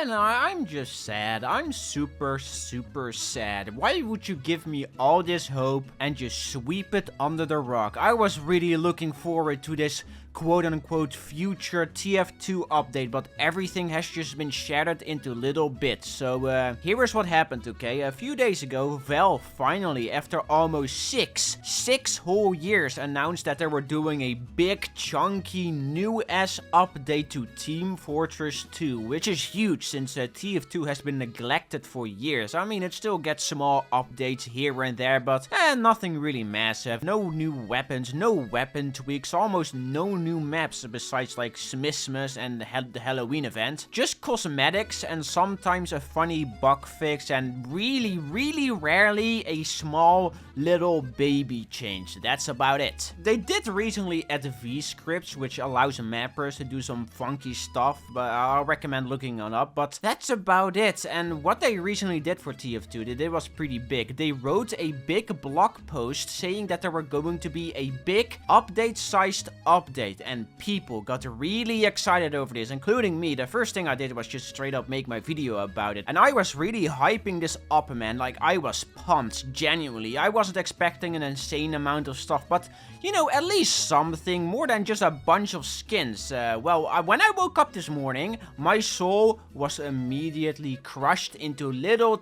man, I'm just sad. I'm super sad. Why would you give me all this hope and just sweep it under the rug? I was really looking forward to this quote-unquote future TF2 update, but everything has just been shattered into little bits. So here is what happened, okay? A few days ago, Valve finally, after almost six whole years, announced that they were doing a big, chunky, new-ass update to Team Fortress 2, which is huge since TF2 has been neglected for years. I mean, it still gets small updates here and there, but nothing really massive. No new weapons, no weapon tweaks, almost no new maps besides like Smithmas and the Halloween event. Just cosmetics and sometimes a funny bug fix and really rarely a small little baby change. That's about it. They did recently add V-scripts, which allows mappers to do some funky stuff, but I'll recommend looking it up. But that's about it. And what they recently did for TF2, it was pretty big. They wrote a big blog post saying that there were going to be a big update-sized update, and people got really excited over this, including me. The first thing I did was just straight up make my video about it, and I was really hyping this up, man. Like, I was pumped, genuinely. I wasn't expecting an insane amount of stuff, but you know, at least something more than just a bunch of skins. When I woke up this morning, my soul was immediately crushed into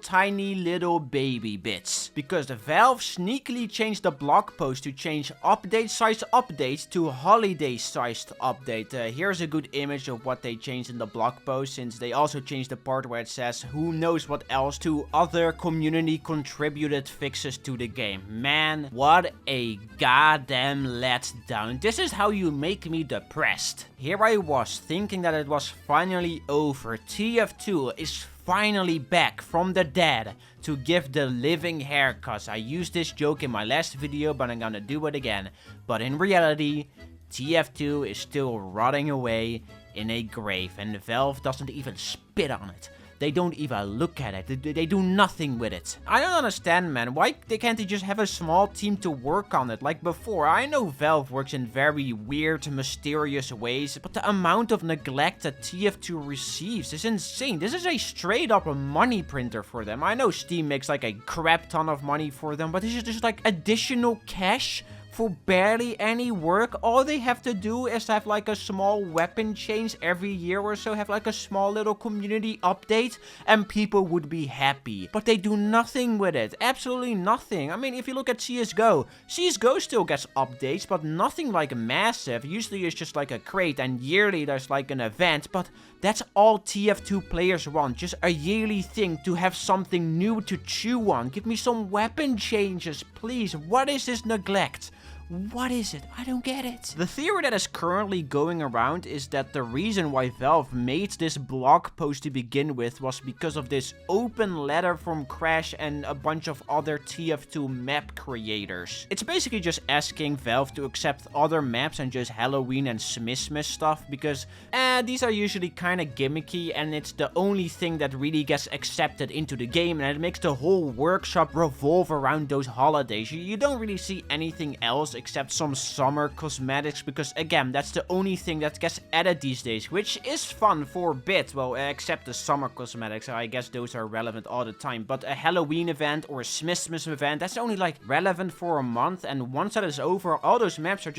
tiny little baby bits, because the Valve sneakily changed the blog post to change update-sized update to holiday-sized update. Here's a good image of what they changed in the blog post, since they also changed the part where it says who knows what else to other community contributed fixes to the game. Man, what a goddamn letdown. This is how you make me depressed. Here I was thinking that it was finally over. TF2 is finally back from the dead to give the living haircuts. I used this joke in my last video, but I'm gonna do it again. But in reality, TF2 is still rotting away in a grave, and Valve doesn't even spit on it. They don't even look at it. They do nothing with it. I don't understand, man. Why can't they just have a small team to work on it like before? I know Valve works in very weird, mysterious ways, but the amount of neglect that TF2 receives is insane. This is a straight up money printer for them. I know Steam makes like a crap ton of money for them, but this is just like additional cash for barely any work. All they have to do is have like a small weapon change every year or so, have like a small little community update, and people would be happy. But they do nothing with it. Absolutely nothing. I mean, if you look at CSGO, CSGO still gets updates, but nothing like massive. Usually it's just like a crate, and yearly there's like an event, but that's all TF2 players want. Just a yearly thing to have something new to chew on. Give me some weapon changes, please. What is this neglect? What is it? I don't get it. The theory that is currently going around is that the reason why Valve made this blog post to begin with was because of this open letter from Crash and a bunch of other TF2 map creators. It's basically just asking Valve to accept other maps and just Halloween and Smithmas stuff, because these are usually kind of gimmicky, and it's the only thing that really gets accepted into the game, and it makes the whole workshop revolve around those holidays. You don't really see anything else except some summer cosmetics, because again, that's the only thing that gets added these days, which is fun for a bit. Well, except the summer cosmetics, I guess those are relevant all the time, but a Halloween event or a Smithmas event, that's only like relevant for a month, and once that is over, all those maps are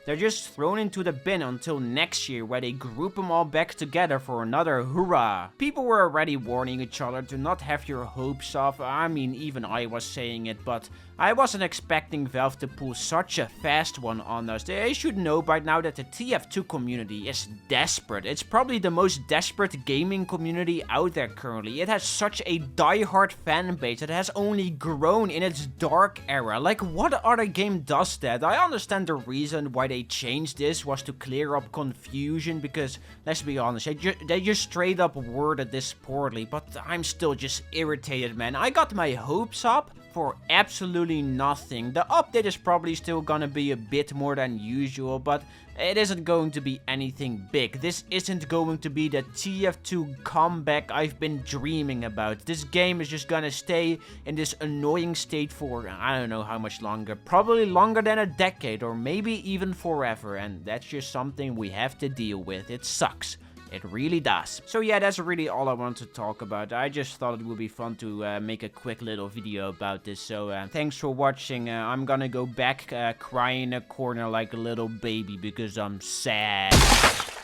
they're just thrown into the bin until next year, where they group them all back together for another hurrah. People were already warning each other to not have your hopes up. I mean, even I was saying it, but I wasn't expecting Valve to pull such a fast one on us. They should know by now that the TF2 community is desperate. It's probably the most desperate gaming community out there currently. It has such a die-hard fan base that has only grown in its dark era. Like, what other game does that? I understand the reason why they changed this was to clear up confusion, because, let's be honest, they just straight up worded this poorly, but I'm still just irritated, man. I got my hopes up for absolutely nothing. The update is probably still gonna be a bit more than usual, but it isn't going to be anything big. This isn't going to be the TF2 comeback I've been dreaming about. This game is just gonna stay in this annoying state for, I don't know how much longer. Probably longer than a decade, or maybe even forever, and that's just something we have to deal with. It sucks. It really does. So yeah, that's really all I want to talk about. I just thought it would be fun to make a quick little video about this. So thanks for watching. I'm gonna go back crying in a corner like a little baby because I'm sad.